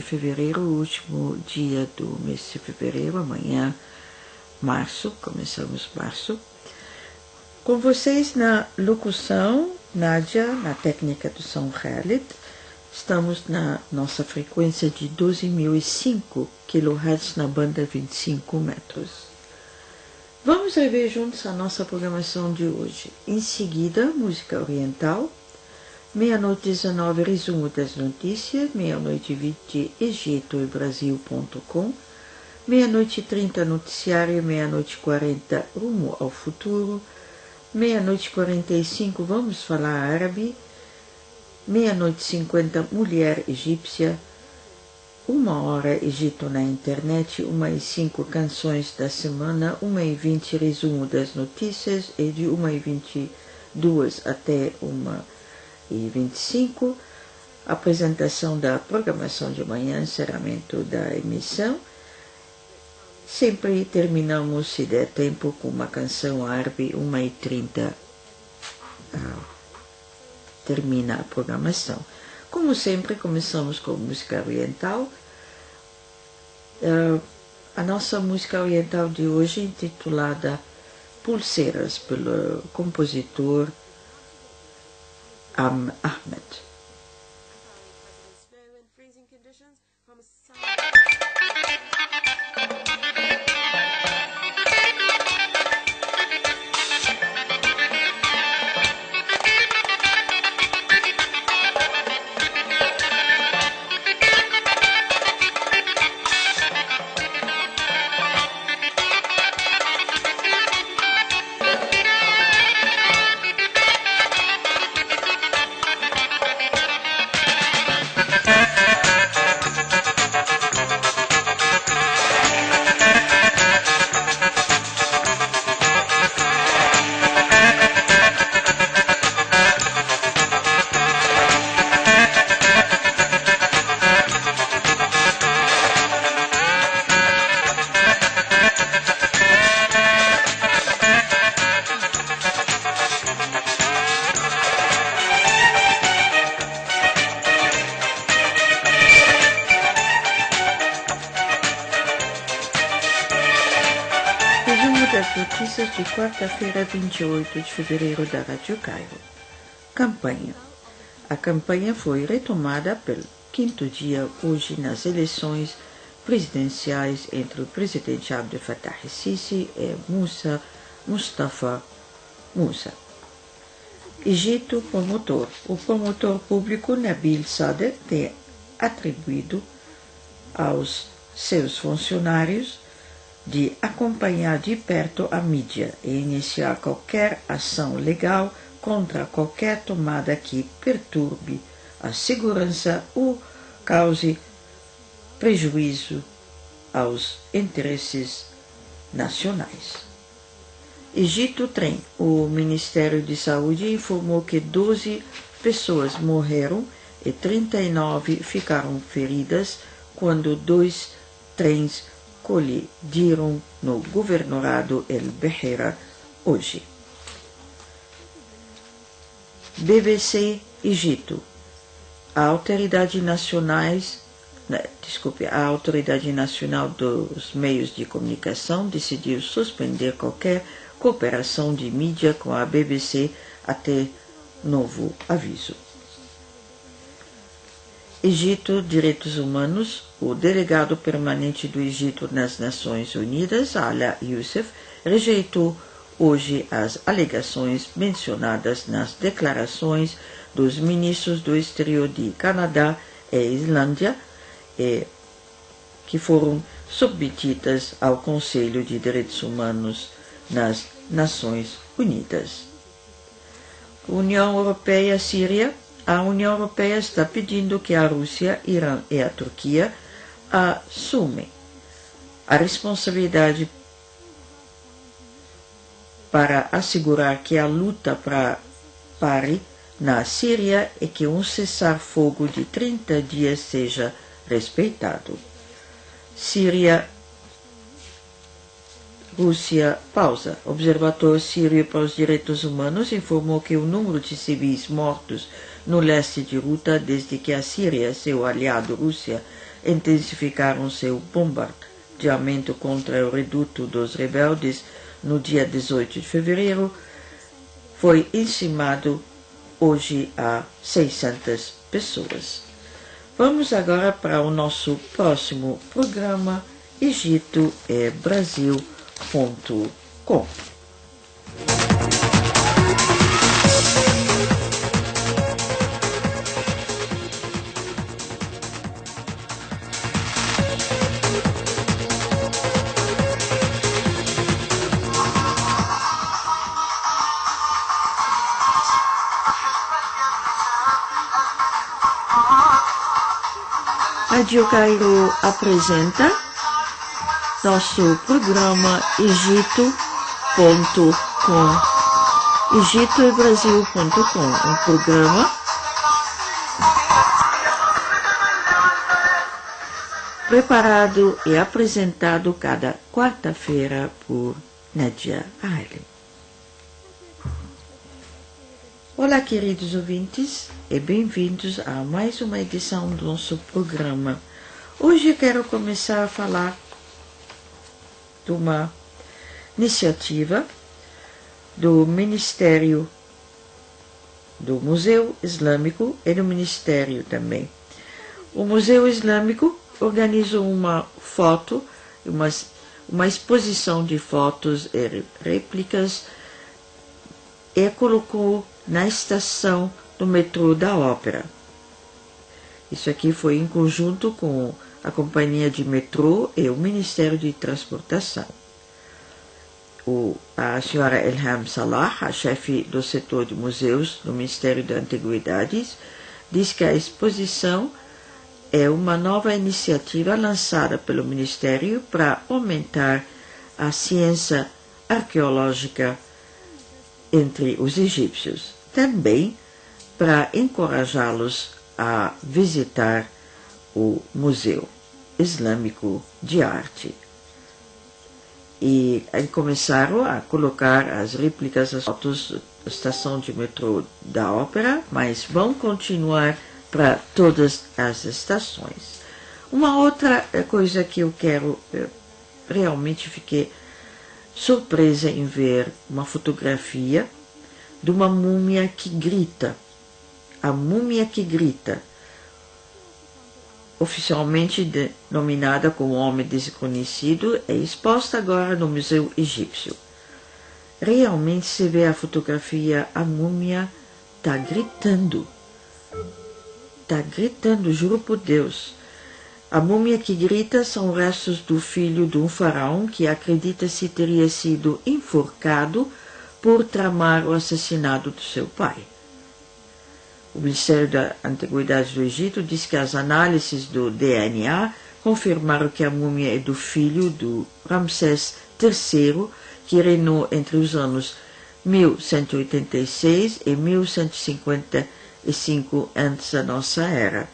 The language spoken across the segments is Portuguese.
Fevereiro, o último dia do mês de fevereiro, amanhã, março, começamos março. Com vocês na locução, Nádia, na técnica do som Khalid. Estamos na nossa frequência de 12.005 kHz na banda 25 metros. Vamos rever juntos a nossa programação de hoje. Em seguida, música oriental. Meia-noite 19, resumo das notícias. Meia-noite 20, Egito e Brasil.com. Meia-noite 30, noticiário. Meia-noite 40, rumo ao futuro. Meia-noite 45, vamos falar árabe. Meia-noite 50, mulher egípcia. 1h, Egito na internet. 1h05, canções da semana. 1h20, resumo das notícias. E de 1h22 até 1h25, apresentação da programação de manhã, encerramento da emissão. Sempre terminamos, se der tempo, com uma canção árabe. 1h30 termina a programação. Como sempre, começamos com música oriental. A nossa música oriental de hoje é intitulada Pulseiras, pelo compositor Ahmed. Notícias de quarta-feira, 28 de fevereiro da Rádio Cairo. Campanha. A campanha foi retomada pelo quinto dia hoje nas eleições presidenciais entre o presidente Abdel Fattah el-Sisi e Mustafa Musa. Egito, promotor. O promotor público Nabil Sadr tem atribuído aos seus funcionários de acompanhar de perto a mídia e iniciar qualquer ação legal contra qualquer tomada que perturbe a segurança ou cause prejuízo aos interesses nacionais. Egito tem. O Ministério de Saúde informou que 12 pessoas morreram e 39 ficaram feridas quando 2 trens colidiram no governado El Beheira hoje. BBC Egito. A Autoridade Nacional dos Meios de Comunicação decidiu suspender qualquer cooperação de mídia com a BBC até novo aviso. Egito, Direitos Humanos. O delegado permanente do Egito nas Nações Unidas, Ala Youssef, rejeitou hoje as alegações mencionadas nas declarações dos ministros do exterior de Canadá e Islândia, que foram submetidas ao Conselho de Direitos Humanos nas Nações Unidas. União Europeia-Síria. A União Europeia está pedindo que a Rússia, Irã e a Turquia assumem a responsabilidade para assegurar que a luta pare na Síria e que um cessar-fogo de 30 dias seja respeitado. Síria, Rússia, pausa. Observatório Sírio para os Direitos Humanos informou que o número de civis mortos no leste de Ghouta desde que a Síria, seu aliado Rússia, intensificaram seu bombardeamento contra o reduto dos rebeldes no dia 18 de fevereiro, foi dizimado hoje a 600 pessoas. Vamos agora para o nosso próximo programa, egitoebrasil.com. Rádio Cairo apresenta nosso programa egito.com, egitoebrasil.com, um programa preparado e apresentado cada quarta-feira por Nadia Aile. Olá, queridos ouvintes, e bem-vindos a mais uma edição do nosso programa. Hoje eu quero começar a falar de uma iniciativa do Ministério do Museu Islâmico e do Ministério também. O Museu Islâmico organizou uma exposição de fotos e réplicas e colocou na estação do metrô da Ópera. Isso aqui foi em conjunto com a companhia de metrô e o Ministério de Transportação. A senhora Elham Salah, a chefe do setor de museus do Ministério das Antiguidades, diz que a exposição é uma nova iniciativa lançada pelo Ministério para aumentar a ciência arqueológica entre os egípcios. Também para encorajá-los a visitar o Museu Islâmico de Arte. E começaram a colocar as réplicas, as fotos da estação de metrô da Ópera, mas vão continuar para todas as estações. Uma outra coisa que eu quero, realmente fiquei surpresa em ver uma fotografia de uma múmia que grita. A múmia que grita, oficialmente denominada como Homem Desconhecido, é exposta agora no Museu Egípcio. Realmente se vê a fotografia, a múmia está gritando. Está gritando, juro por Deus. A múmia que grita são restos do filho de um faraó que acredita-se teria sido enforcado por tramar o assassinato do seu pai. O Ministério da Antiguidade do Egito diz que as análises do DNA confirmaram que a múmia é do filho do Ramsés III, que reinou entre os anos 1186 e 1155 antes da nossa era.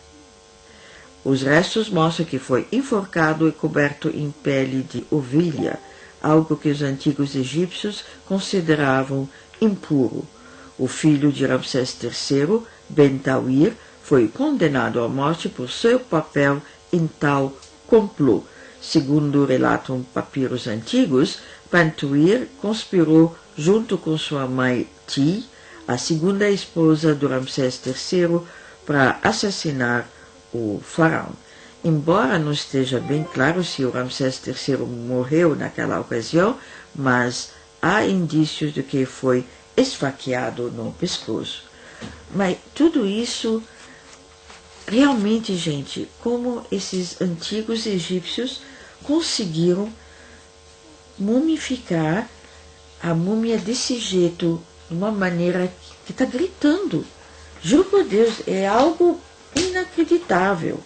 Os restos mostram que foi enforcado e coberto em pele de ovelha, algo que os antigos egípcios consideravam impuro. O filho de Ramsés III, Ben-Tawir, foi condenado à morte por seu papel em tal complô. Segundo relatam papiros antigos, Ben-Tawir conspirou junto com sua mãe Ti, a segunda esposa de Ramsés III, para assassinar o faraó. Embora não esteja bem claro se o Ramsés III morreu naquela ocasião, mas há indícios de que foi esfaqueado no pescoço. Mas tudo isso, realmente, gente, como esses antigos egípcios conseguiram mumificar a múmia desse jeito, de uma maneira que está gritando. Juro por Deus, é algo inacreditável.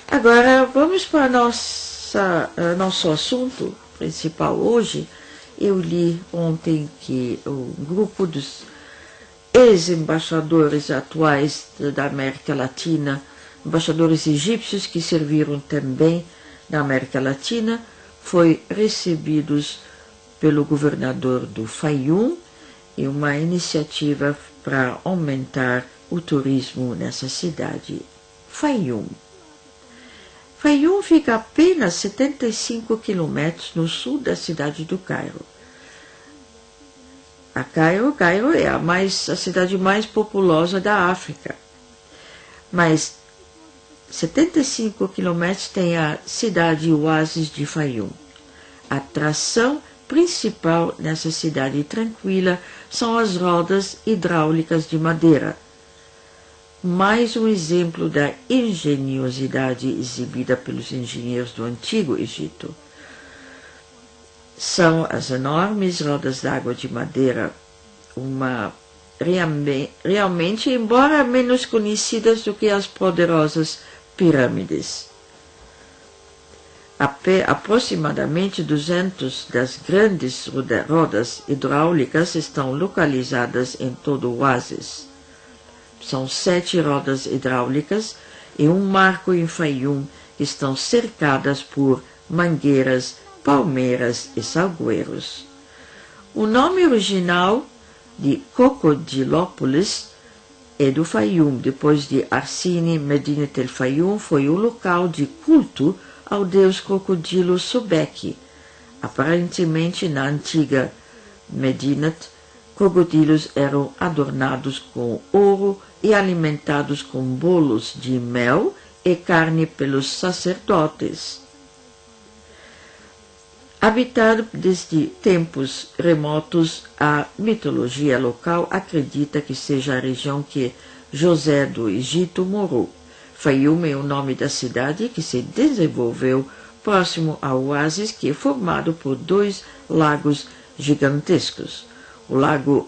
Agora, vamos para nosso assunto principal hoje. Eu li ontem que o grupo dos ex-embaixadores atuais da América Latina, embaixadores egípcios que serviram também na América Latina, foi recebidos pelo governador do Fayum em uma iniciativa para aumentar o turismo nessa cidade. Fayum. Faium fica a apenas 75 quilômetros no sul da cidade do Cairo. Cairo é a cidade mais populosa da África. Mas 75 quilômetros tem a cidade oásis de Faium. A atração principal nessa cidade tranquila são as rodas hidráulicas de madeira. Mais um exemplo da engenhosidade exibida pelos engenheiros do Antigo Egito. São as enormes rodas d'água de madeira, realmente, embora menos conhecidas do que as poderosas pirâmides. Aproximadamente 200 das grandes rodas hidráulicas estão localizadas em todo o oásis. São 7 rodas hidráulicas e um marco em Faium que estão cercadas por mangueiras, palmeiras e salgueiros. O nome original de Crocodilópolis é do Faium. Depois de Arsine, Medinat el Faium foi o local de culto ao deus crocodilo Sobek. Aparentemente, na antiga Medinat, crocodilos eram adornados com ouro e alimentados com bolos de mel e carne pelos sacerdotes. Habitado desde tempos remotos, a mitologia local acredita que seja a região que José do Egito morou. Faium é o nome da cidade que se desenvolveu próximo ao oásis, que é formado por 2 lagos gigantescos. O lago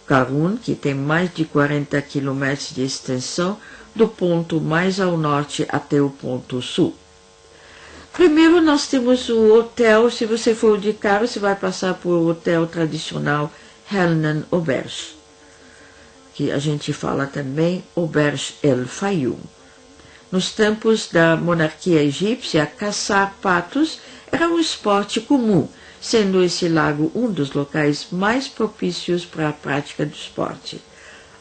Karun, que tem mais de 40 quilômetros de extensão, do ponto mais ao norte até o ponto sul. Primeiro nós temos o hotel. Se você for de carro, você vai passar por o hotel tradicional Helnan Auberge, que a gente fala também Auberge El Faium. Nos tempos da monarquia egípcia, caçar patos era um esporte comum, sendo esse lago um dos locais mais propícios para a prática do esporte.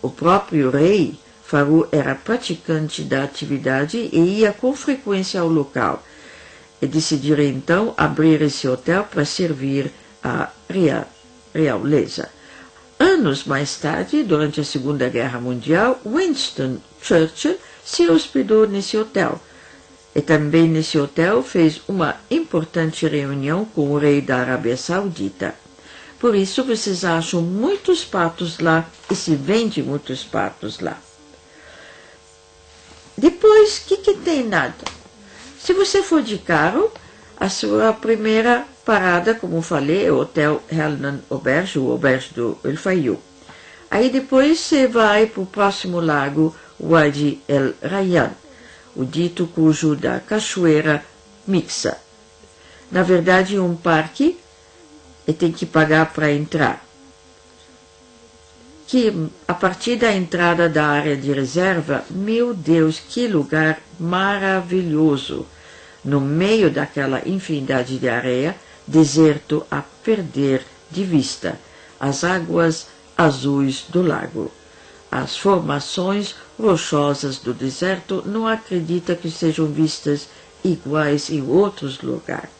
O próprio rei Farouk era praticante da atividade e ia com frequência ao local, e decidiram então abrir esse hotel para servir a realeza. Anos mais tarde, durante a Segunda Guerra Mundial, Winston Churchill se hospedou nesse hotel. E também nesse hotel fez uma importante reunião com o rei da Arábia Saudita. Por isso vocês acham muitos patos lá e se vende muitos patos lá. Depois, o que tem nada? Se você for de carro, a sua primeira parada, como falei, é o Hotel Helnan Auberge, o Auberge do El Faium. Aí depois você vai para o próximo lago, Wadi El Rayyan, o dito cujo da cachoeira mixa. Na verdade, é um parque e tem que pagar para entrar. Que a partir da entrada da área de reserva, meu Deus, que lugar maravilhoso! No meio daquela infinidade de areia, deserto a perder de vista, as águas azuis do lago. As formações rochosas do deserto não acredita que sejam vistas iguais em outros lugares.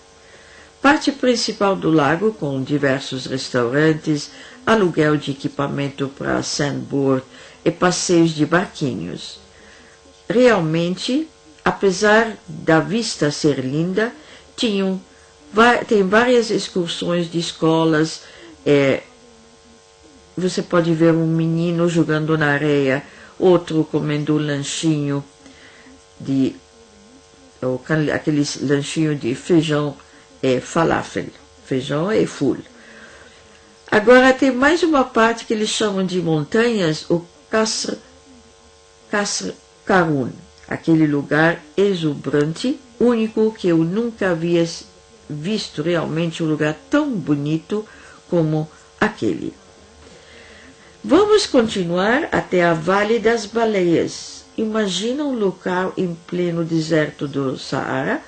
Parte principal do lago, com diversos restaurantes, aluguel de equipamento para sandboard e passeios de barquinhos. Realmente, apesar da vista ser linda, tem várias excursões de escolas. Você pode ver um menino jogando na areia, outro comendo um lanchinho aquele lanchinho de feijão e falafel, feijão e ful. Agora tem mais uma parte que eles chamam de montanhas, o Qasr Karun, aquele lugar exuberante, único, que eu nunca havia visto realmente um lugar tão bonito como aquele. Vamos continuar até a Vale das Baleias. Imagina um local em pleno deserto do Saara,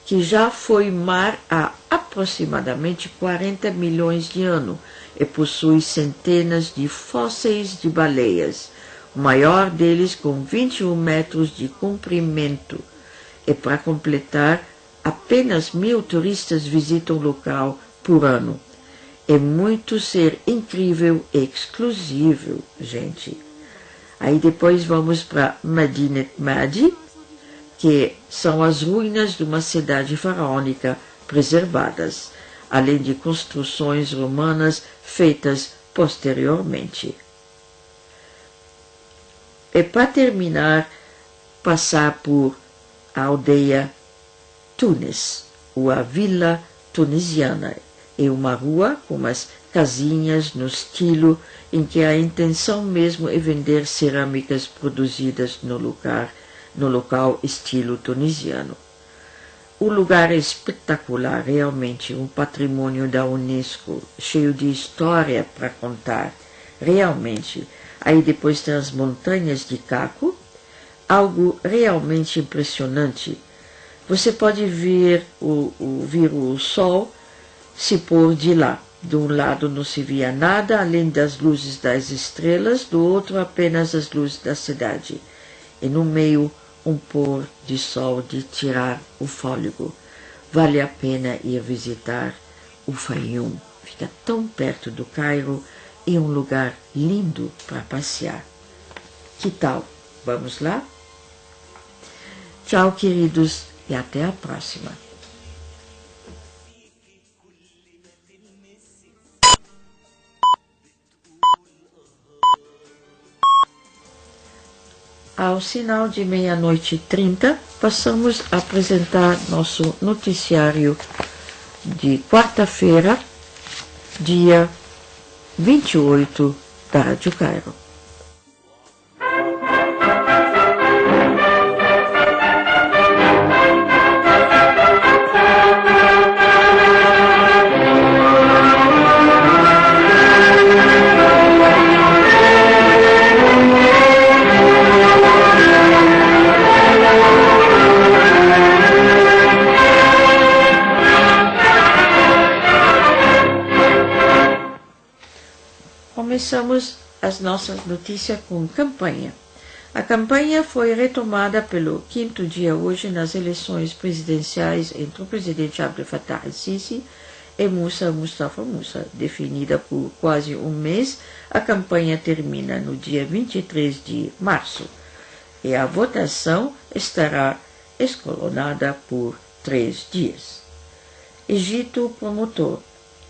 que já foi mar há aproximadamente 40 milhões de anos e possui centenas de fósseis de baleias, o maior deles com 21 metros de comprimento e, para completar, apenas 1000 turistas visitam o local por ano. É muito ser incrível e exclusivo, gente. Aí depois vamos para Medinet Madi, que são as ruínas de uma cidade faraônica preservadas, além de construções romanas feitas posteriormente. E para terminar, passar por a aldeia Tunis, ou a Vila Tunisiana. É uma rua com umas casinhas no estilo em que a intenção mesmo é vender cerâmicas produzidas no local estilo tunisiano. O lugar é espetacular, realmente um patrimônio da Unesco, cheio de história para contar, realmente. Aí depois tem as montanhas de Caco, algo realmente impressionante. Você pode ver o sol se pôr de lá. De um lado não se via nada, além das luzes das estrelas, do outro apenas as luzes da cidade. E no meio um pôr de sol de tirar o fôlego. Vale a pena ir visitar o Faium. Fica tão perto do Cairo e um lugar lindo para passear. Que tal? Vamos lá? Tchau, queridos, e até a próxima. Ao sinal de 00:30, passamos a apresentar nosso noticiário de quarta-feira, dia 28 da Rádio Cairo. Começamos as nossas notícias com campanha. A campanha foi retomada pelo 5º dia hoje nas eleições presidenciais entre o presidente Abdel Fattah el-Sisi e Mustafa Musa. Definida por quase um mês, a campanha termina no dia 23 de março e a votação estará escalonada por 3 dias. Egito promotor.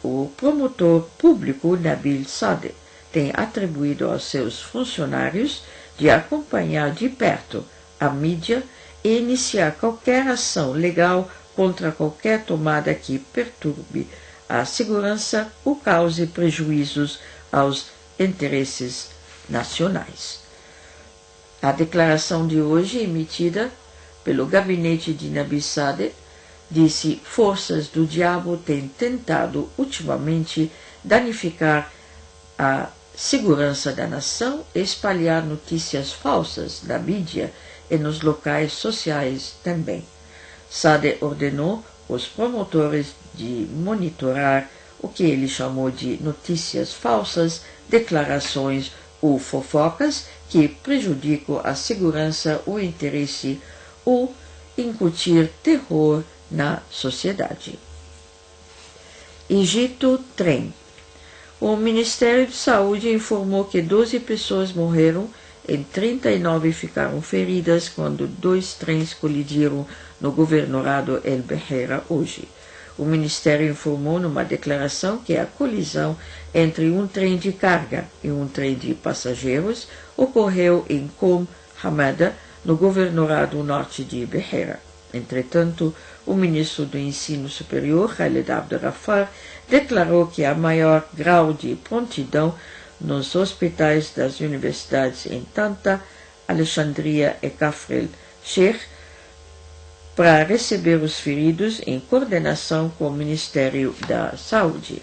O promotor público Nabil Sadeh tem atribuído aos seus funcionários de acompanhar de perto a mídia e iniciar qualquer ação legal contra qualquer tomada que perturbe a segurança ou cause prejuízos aos interesses nacionais. A declaração de hoje, emitida pelo gabinete de Nabil Sadeh, disse: forças do diabo têm tentado ultimamente danificar a segurança da nação e espalhar notícias falsas na mídia e nos locais sociais também. Sadeh ordenou os promotores de monitorar o que ele chamou de notícias falsas, declarações ou fofocas que prejudicam a segurança, o interesse ou incutir terror na sociedade. Egito trem. O Ministério de Saúde informou que 12 pessoas morreram e 39 ficaram feridas quando 2 trens colidiram no governado El Beheira hoje. O Ministério informou numa declaração que a colisão entre um trem de carga e um trem de passageiros ocorreu em Qom Hamada, no governado norte de Beheira. Entretanto, o ministro do Ensino Superior, Khaled Abdelrafar, declarou que há maior grau de prontidão nos hospitais das universidades em Tanta, Alexandria e Kafr el-Sheikh para receber os feridos em coordenação com o Ministério da Saúde.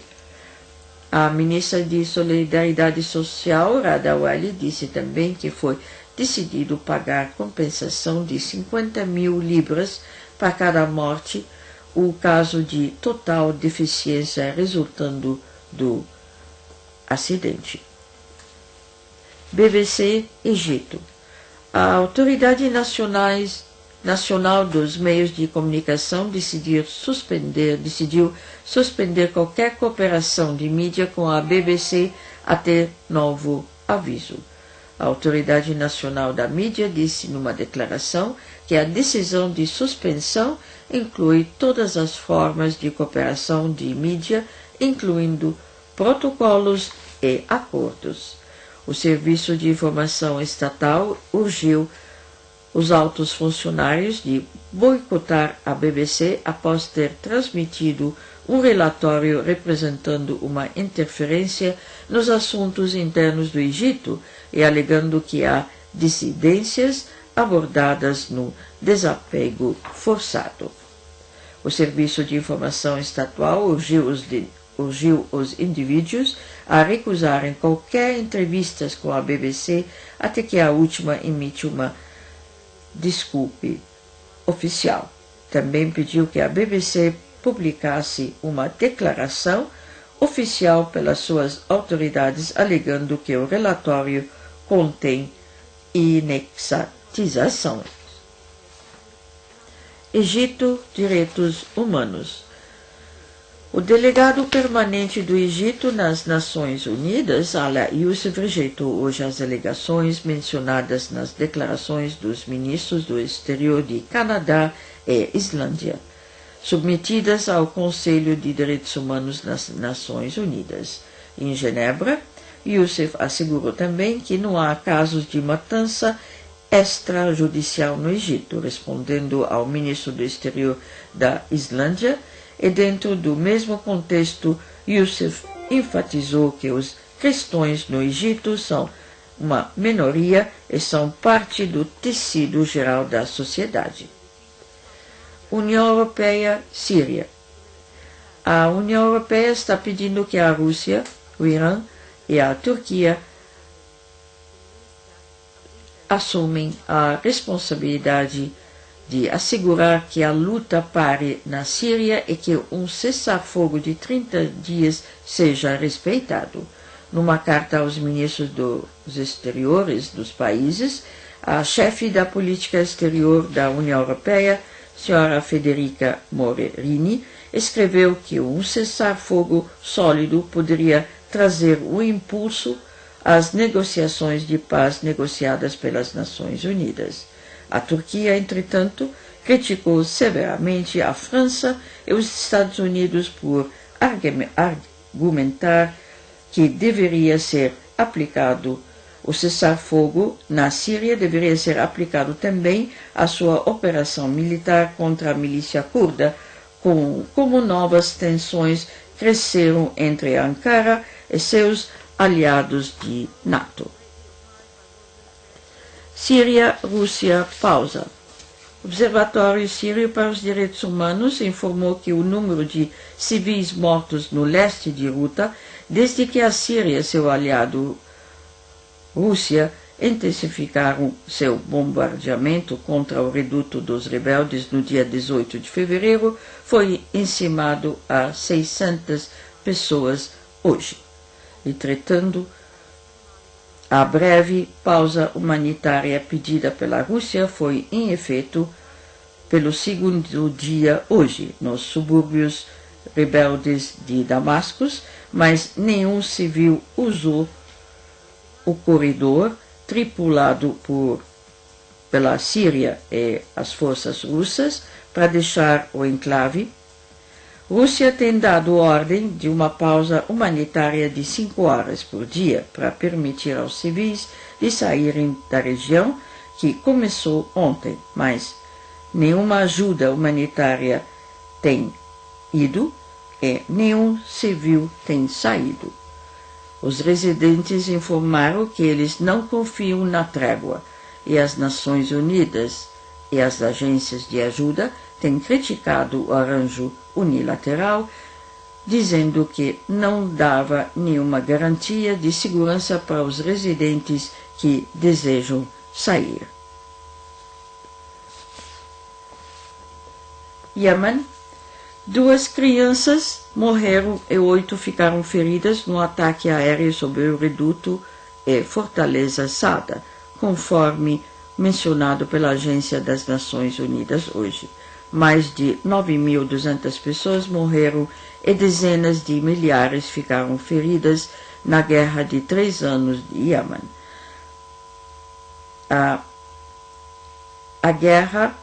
A ministra de Solidariedade Social, Rada Wali, disse também que foi decidido pagar compensação de 50.000 libras para cada morte, o caso de total deficiência resultando do acidente. BBC Egito. As autoridades nacionais Nacional dos Meios de Comunicação decidiu suspender qualquer cooperação de mídia com a BBC até novo aviso. A Autoridade Nacional da Mídia disse numa declaração que a decisão de suspensão inclui todas as formas de cooperação de mídia, incluindo protocolos e acordos. O Serviço de Informação Estatal urgiu os altos funcionários de boicotar a BBC após ter transmitido um relatório representando uma interferência nos assuntos internos do Egito e alegando que há dissidências abordadas no desapego forçado. O Serviço de Informação Estatal urgiu os indivíduos a recusarem qualquer entrevistas com a BBC até que a última emite uma desculpe oficial. Também pediu que a BBC publicasse uma declaração oficial pelas suas autoridades, alegando que o relatório contém inexatizações. Egito, direitos humanos. O delegado permanente do Egito nas Nações Unidas, Ala Yousef, rejeitou hoje as alegações mencionadas nas declarações dos ministros do Exterior de Canadá e Islândia, submetidas ao Conselho de Direitos Humanos das Nações Unidas. Em Genebra, Yousef assegurou também que não há casos de matança extrajudicial no Egito, respondendo ao ministro do Exterior da Islândia. E dentro do mesmo contexto, Yousef enfatizou que os cristãos no Egito são uma minoria e são parte do tecido geral da sociedade. União Europeia-Síria. A União Europeia está pedindo que a Rússia, o Irã e a Turquia assumem a responsabilidade de assegurar que a luta pare na Síria e que um cessar-fogo de 30 dias seja respeitado. Numa carta aos ministros dos exteriores dos países, a chefe da política exterior da União Europeia, senhora Federica Mogherini, escreveu que um cessar-fogo sólido poderia trazer um impulso às negociações de paz negociadas pelas Nações Unidas. A Turquia, entretanto, criticou severamente a França e os Estados Unidos por argumentar que deveria ser aplicado o cessar-fogo na Síria, deveria ser aplicado também à sua operação militar contra a milícia curda, como novas tensões cresceram entre Ankara e seus aliados de NATO. Síria, Rússia, pausa. O Observatório Sírio para os Direitos Humanos informou que o número de civis mortos no leste de Ghouta, desde que a Síria e seu aliado Rússia intensificaram seu bombardeamento contra o reduto dos rebeldes no dia 18 de fevereiro, foi estimado a 600 pessoas hoje. Entretanto, a breve pausa humanitária pedida pela Rússia foi em efeito pelo segundo dia hoje nos subúrbios rebeldes de Damasco, mas nenhum civil usou o corredor tripulado pela Síria e as forças russas para deixar o enclave. Rússia tem dado ordem de uma pausa humanitária de 5 horas por dia para permitir aos civis de saírem da região, que começou ontem, mas nenhuma ajuda humanitária tem ido e nenhum civil tem saído. Os residentes informaram que eles não confiam na trégua e as Nações Unidas e as agências de ajuda têm criticado o arranjo unilateral, dizendo que não dava nenhuma garantia de segurança para os residentes que desejam sair. Iêmen. 2 crianças morreram e 8 ficaram feridas no ataque aéreo sobre o reduto e fortaleza Sada, conforme mencionado pela Agência das Nações Unidas hoje. Mais de 9.200 pessoas morreram e dezenas de milhares ficaram feridas na guerra de 3 anos de Iêmen. A guerra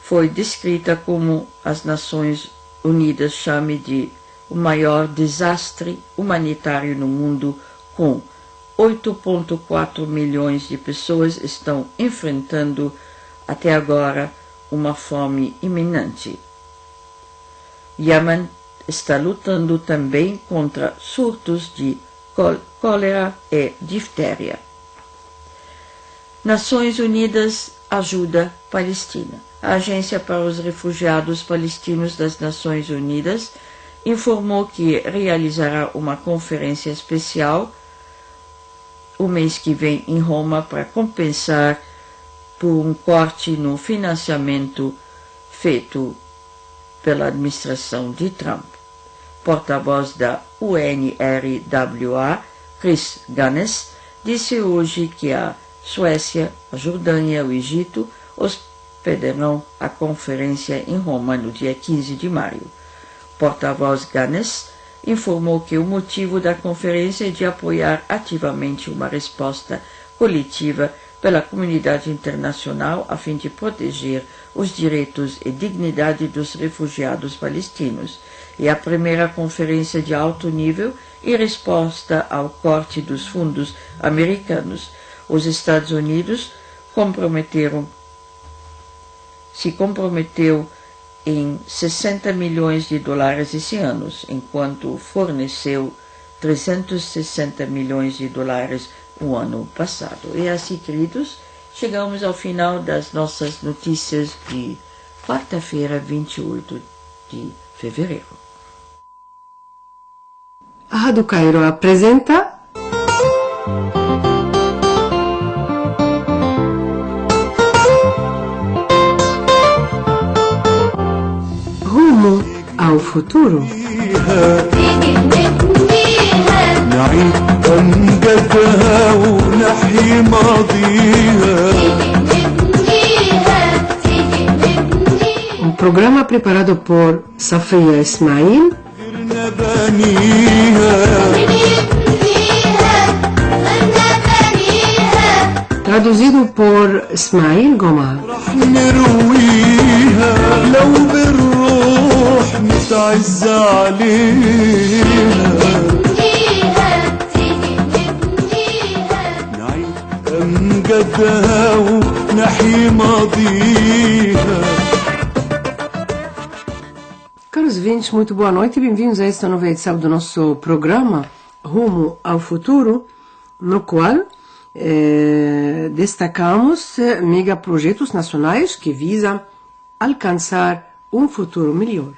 foi descrita como as Nações Unidas chamam de o maior desastre humanitário no mundo, com 8,4 milhões de pessoas estão enfrentando até agora uma fome iminente. Iêmen está lutando também contra surtos de cólera e diftéria. Nações Unidas ajuda Palestina. A Agência para os Refugiados Palestinos das Nações Unidas informou que realizará uma conferência especial o mês que vem em Roma para compensar por um corte no financiamento feito pela administração de Trump. Porta-voz da UNRWA, Chris Gunness, disse hoje que a Suécia, a Jordânia e o Egito hospedarão a conferência em Roma no dia 15 de maio. Porta-voz Gunness informou que o motivo da conferência é de apoiar ativamente uma resposta coletiva pela comunidade internacional a fim de proteger os direitos e dignidade dos refugiados palestinos. É a primeira conferência de alto nível em resposta ao corte dos fundos americanos. Os Estados Unidos se comprometeu em 60 milhões de dólares esse ano, enquanto forneceu 360 milhões de dólares no ano passado. E assim, queridos, chegamos ao final das nossas notícias de quarta-feira, 28 de fevereiro. A Rádio Cairo apresenta Rumo ao Futuro. نعيد أمجادها ونحيي ماضيها. Um programa preparado por Safia Ismail, غيرنا بنيها. traduzido por Ismail Gomar. رح نرويها لو بالروح نتعز عليها. أمجادها ونحيي ماضيها. Caros ouvintes, muito boa noite e bem-vindos a esta nova edição do nosso programa Rumo ao Futuro, no qual destacamos megaprojetos nacionais que visam alcançar um futuro melhor.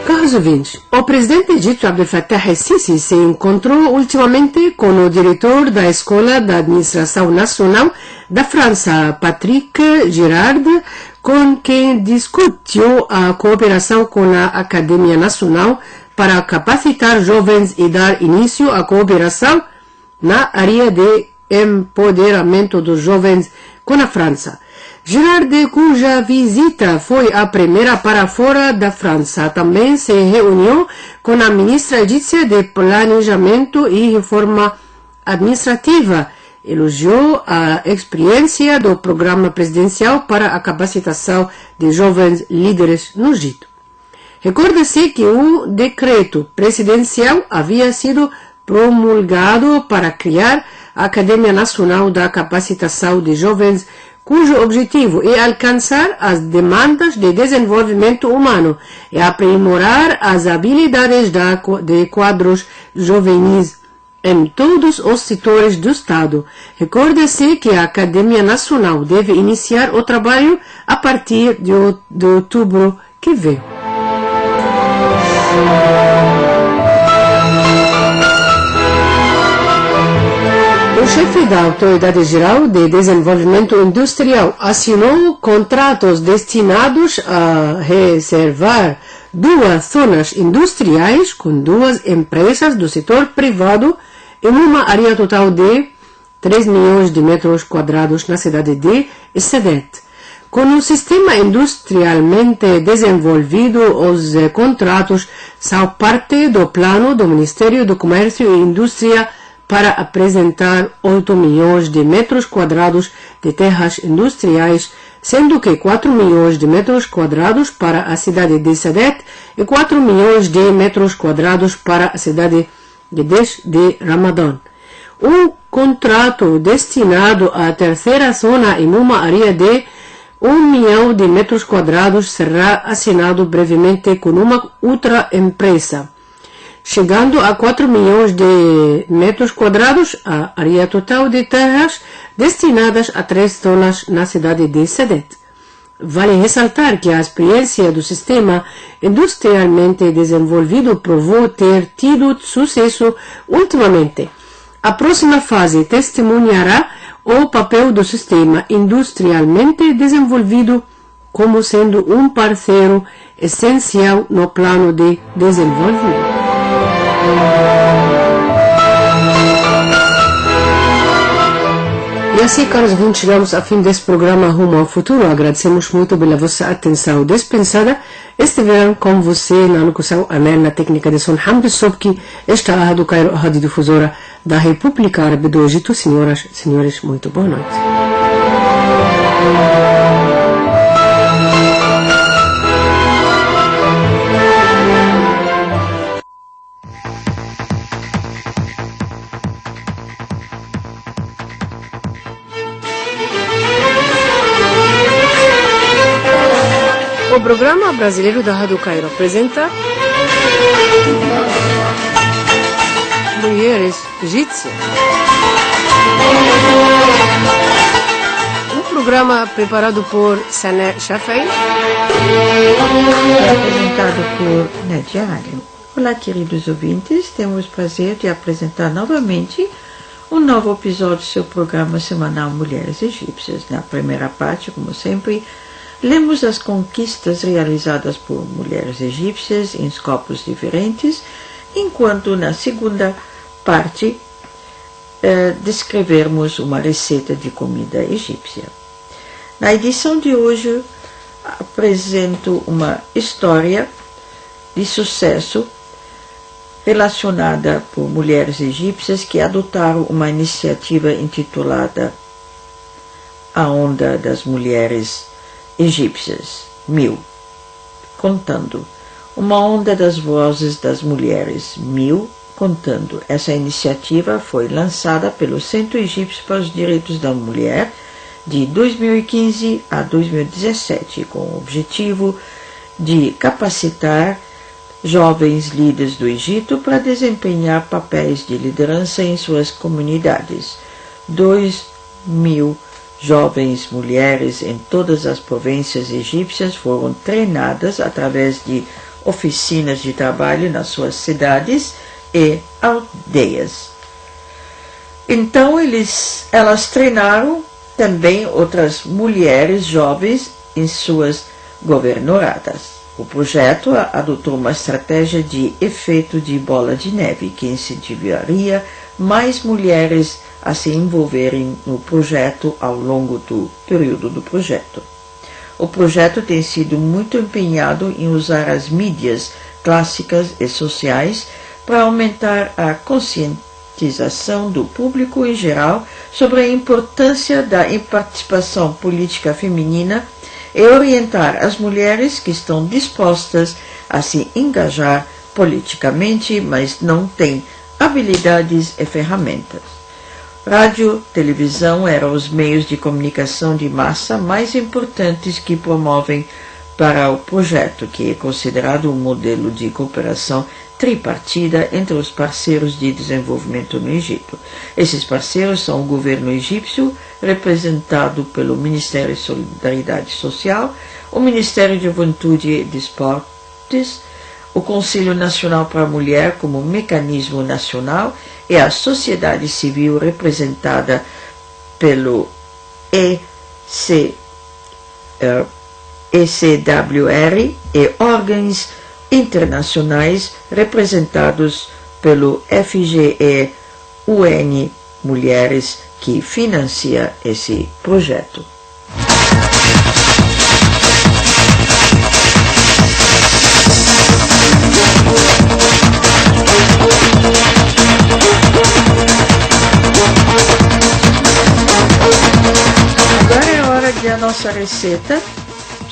Caros ouvintes, o presidente egípcio Abdel Fattah el-Sisi se encontrou ultimamente com o diretor da Escola da Administração Nacional da França, Patrick Girard, com quem discutiu a cooperação com a Academia Nacional para capacitar jovens e dar início à cooperação na área de empoderamento dos jovens com a França. Girard, cuja visita foi a primeira para fora da França, também se reuniu com a ministra egípcia de Planejamento e Reforma Administrativa, elogiou a experiência do programa presidencial para a capacitação de jovens líderes no Egito. Recorda-se que o decreto presidencial havia sido promulgado para criar a Academia Nacional da Capacitação de Jovens, cujo objetivo é alcançar as demandas de desenvolvimento humano e aprimorar as habilidades de quadros juvenis em todos os setores do Estado. Recorda-se que a Academia Nacional deve iniciar o trabalho a partir de outubro que vem. O chefe da Autoridade Geral de Desenvolvimento Industrial assinou contratos destinados a reservar 2 zonas industriais com 2 empresas do setor privado em uma área total de 3 milhões de metros quadrados na cidade de Sedet. Com um sistema industrialmente desenvolvido, os contratos são parte do plano do Ministério do Comércio e Indústria para apresentar 8 milhões de metros quadrados de terras industriais, sendo que 4 milhões de metros quadrados para a cidade de Sedet e 4 milhões de metros quadrados para a cidade de Desh de Ramadan. Um contrato destinado à terceira zona em uma área de 1 milhão de metros quadrados será assinado brevemente com uma outra empresa, chegando a 4 milhões de metros quadrados, a área total de terras destinadas a 3 zonas na cidade de Sedet. Vale ressaltar que a experiência do sistema industrialmente desenvolvido provou ter tido sucesso ultimamente. A próxima fase testemunhará o papel do sistema industrialmente desenvolvido como sendo um parceiro essencial no plano de desenvolvimento. E assim, caros ouvintes, chegamos ao fim desse programa Rumo ao Futuro. Agradecemos muito pela vossa atenção dispensada. Estiveram com você na locução Amel, na técnica de som Hamdi Sobki, esta Rádio Cairo, a rádio difusora da República Árabe do Egito. Senhoras e senhores, muito boa noite. O programa brasileiro da Rádio Cairo apresenta Mulheres Egípcias. Um programa preparado por Sané Shafei. Apresentado por Nadia Ali. Olá, queridos ouvintes, temos o prazer de apresentar novamente um novo episódio do seu programa semanal Mulheres Egípcias. Na primeira parte, como sempre, lemos as conquistas realizadas por mulheres egípcias em escopos diferentes, enquanto na segunda parte descrevermos uma receita de comida egípcia. Na edição de hoje apresento uma história de sucesso relacionada por mulheres egípcias que adotaram uma iniciativa intitulada A Onda das Mulheres Egípcias, 1000, contando. Uma onda das vozes das mulheres, 1000, contando. Essa iniciativa foi lançada pelo Centro Egípcio para os Direitos da Mulher de 2015 a 2017, com o objetivo de capacitar jovens líderes do Egito para desempenhar papéis de liderança em suas comunidades. 2.000 jovens mulheres em todas as províncias egípcias foram treinadas através de oficinas de trabalho nas suas cidades e aldeias. Então elas treinaram também outras mulheres jovens em suas governoradas. O projeto adotou uma estratégia de efeito de bola de neve que incentivaria mais mulheres a se envolverem no projeto ao longo do período do projeto. O projeto tem sido muito empenhado em usar as mídias clássicas e sociais para aumentar a conscientização do público em geral sobre a importância da participação política feminina e orientar as mulheres que estão dispostas a se engajar politicamente, mas não têm habilidades e ferramentas. Rádio, televisão eram os meios de comunicação de massa mais importantes que promovem para o projeto, que é considerado um modelo de cooperação tripartida entre os parceiros de desenvolvimento no Egito. Esses parceiros são o governo egípcio, representado pelo Ministério de Solidariedade Social, o Ministério de Juventude e Desportes, o Conselho Nacional para a Mulher como mecanismo nacional e a sociedade civil representada pelo ECWR e órgãos internacionais representados pelo FGE-UN Mulheres, que financia esse projeto. Agora é hora da nossa receita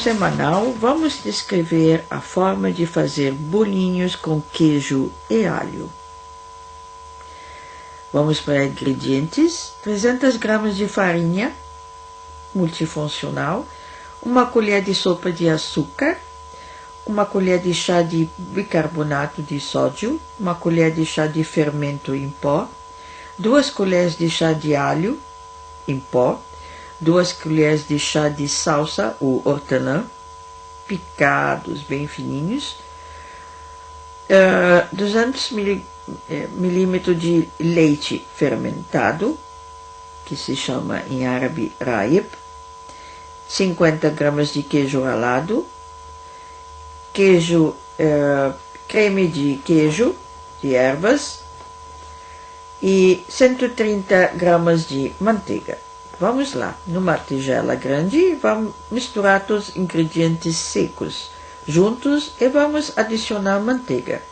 semanal. Vamos descrever a forma de fazer bolinhos com queijo e alho. Vamos para ingredientes: 300 gramas de farinha multifuncional, uma colher de sopa de açúcar, uma colher de chá de bicarbonato de sódio, uma colher de chá de fermento em pó, 2 colheres de chá de alho em pó, 2 colheres de chá de salsa ou hortelã, picados bem fininhos, 200 milímetros de leite fermentado, que se chama em árabe raib, 50 gramas de queijo ralado, creme de queijo de ervas e 130 gramas de manteiga. Vamos lá, numa tigela grande, vamos misturar todos os ingredientes secos juntos e vamos adicionar manteiga.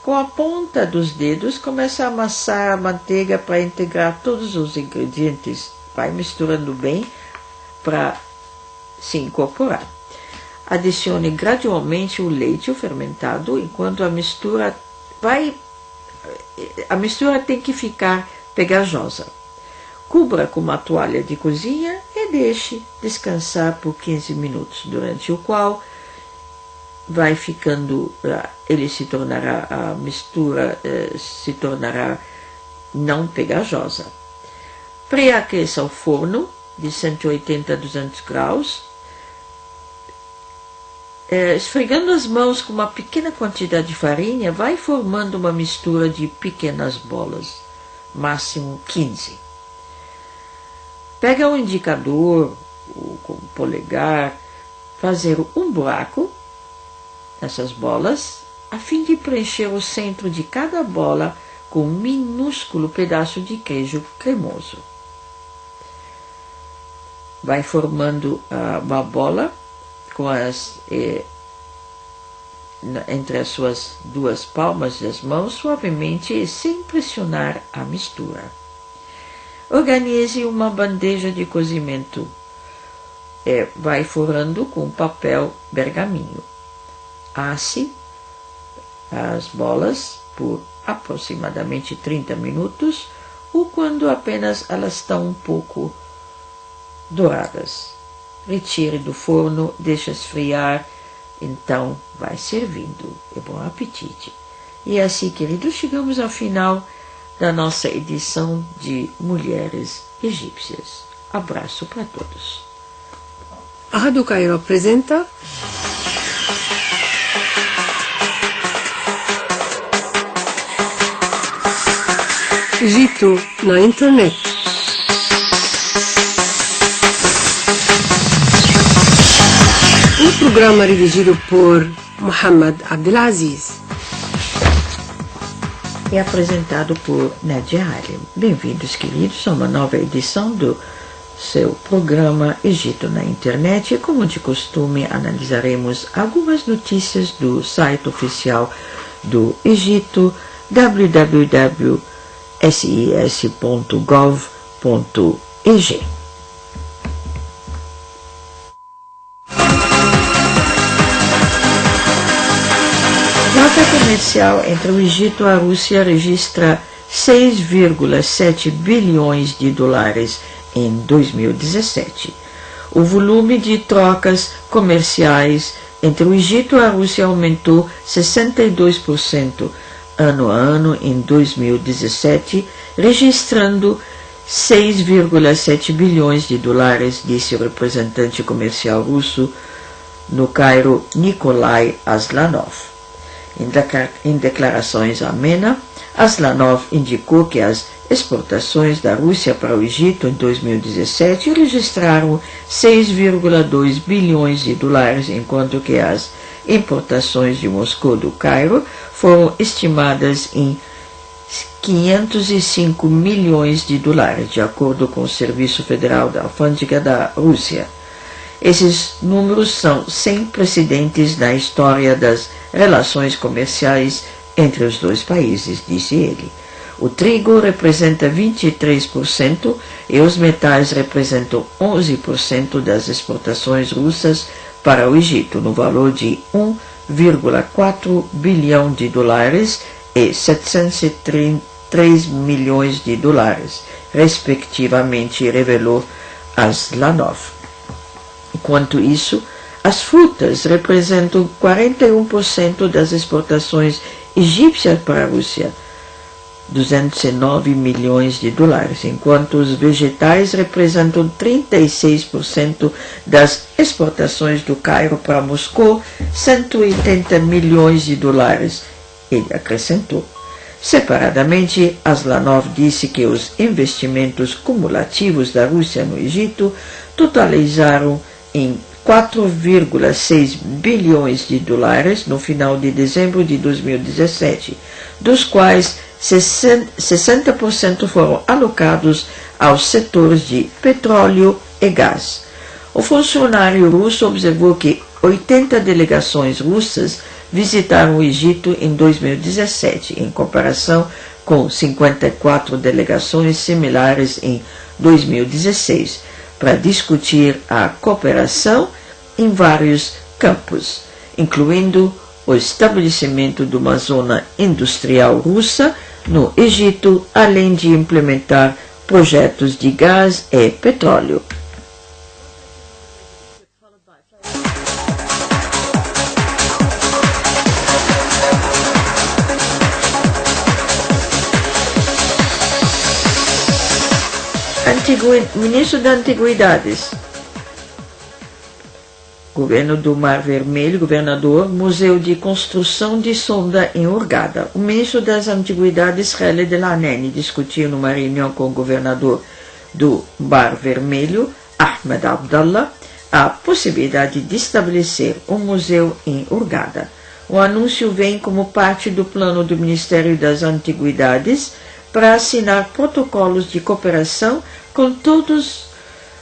Com a ponta dos dedos, começa a amassar a manteiga para integrar todos os ingredientes. Vai misturando bem para se incorporar. Adicione gradualmente o leite fermentado enquanto a mistura tem que ficar pegajosa. Cubra com uma toalha de cozinha e deixe descansar por 15 minutos, durante o qual vai ficando, a mistura se tornará não pegajosa. Pré-aqueça o forno de 180 a 200 graus, esfregando as mãos com uma pequena quantidade de farinha, vai formando uma mistura de pequenas bolas, máximo 15. Pega um indicador, ou com um polegar, fazer um buraco nessas bolas, a fim de preencher o centro de cada bola com um minúsculo pedaço de queijo cremoso. Vai formando uma bola com entre as suas duas palmas das mãos, suavemente e sem pressionar a mistura. Organize uma bandeja de cozimento. Vai forrando com papel pergaminho. Asse as bolas por aproximadamente 30 minutos ou quando apenas elas estão um pouco douradas. Retire do forno, deixe esfriar, então vai servindo. E bom apetite. E assim, queridos, chegamos ao final da nossa edição de Mulheres Egípcias. Abraço para todos. A Rádio Cairo apresenta Egito na internet. Um programa dirigido por Mohamed Abdelaziz e apresentado por Nadia Halim. Bem-vindos, queridos, a uma nova edição do seu programa Egito na internet. E, como de costume, analisaremos algumas notícias do site oficial do Egito, www.sis.gov.eg. Nota comercial entre o Egito e a Rússia registra 6,7 bilhões de dólares em 2017. O volume de trocas comerciais entre o Egito e a Rússia aumentou 62% ano a ano em 2017, registrando 6,7 bilhões de dólares, disse o representante comercial russo no Cairo, Nikolai Aslanov. Em declarações à MENA, Aslanov indicou que as exportações da Rússia para o Egito em 2017 registraram 6,2 bilhões de dólares, enquanto que as importações de Moscou do Cairo foram estimadas em 505 milhões de dólares, de acordo com o Serviço Federal da Alfândega da Rússia. Esses números são sem precedentes na história das relações comerciais entre os dois países, disse ele. O trigo representa 23% e os metais representam 11% das exportações russas para o Egito, no valor de 1,4 bilhão de dólares e 703 milhões de dólares, respectivamente, revelou Aslanov. Enquanto isso, as frutas representam 41% das exportações egípcias para a Rússia, 209 milhões de dólares, enquanto os vegetais representam 36% das exportações do Cairo para Moscou, 180 milhões de dólares. Ele acrescentou. Separadamente, Aslanov disse que os investimentos cumulativos da Rússia no Egito totalizaram em 4,6 bilhões de dólares no final de dezembro de 2017, dos quais 60% foram alocados aos setores de petróleo e gás. O funcionário russo observou que 80 delegações russas visitaram o Egito em 2017, em comparação com 54 delegações similares em 2016, para discutir a cooperação em vários campos, incluindo o estabelecimento de uma zona industrial russa no Egito, além de implementar projetos de gás e petróleo. Ministro das Antiguidades, Governo do Mar Vermelho, governador, Museu de Construção de Sonda em Hurghada. O ministro das Antiguidades, Khaled El-Aneni, discutiu numa reunião com o governador do Mar Vermelho, Ahmed Abdallah, a possibilidade de estabelecer um museu em Hurghada. O anúncio vem como parte do plano do Ministério das Antiguidades para assinar protocolos de cooperação com todas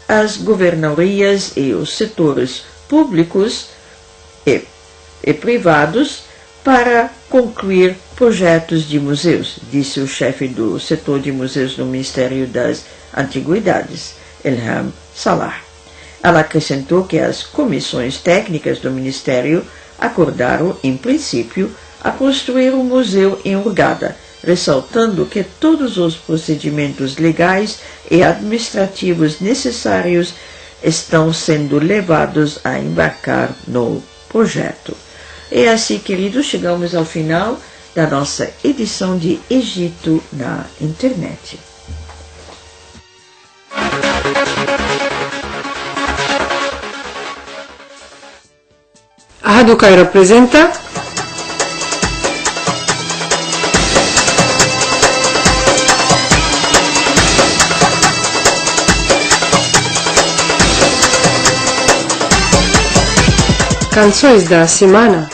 as governorias e os setores públicos e privados para concluir projetos de museus, disse o chefe do setor de museus no Ministério das Antiguidades, Elham Salah. Ela acrescentou que as comissões técnicas do Ministério acordaram, em princípio, a construir um museu em Hurghada, ressaltando que todos os procedimentos legais e administrativos necessários estão sendo levados a embarcar no projeto. E assim, queridos, chegamos ao final da nossa edição de Egito na internet. A Rádio Cairo apresenta Canções da Semana.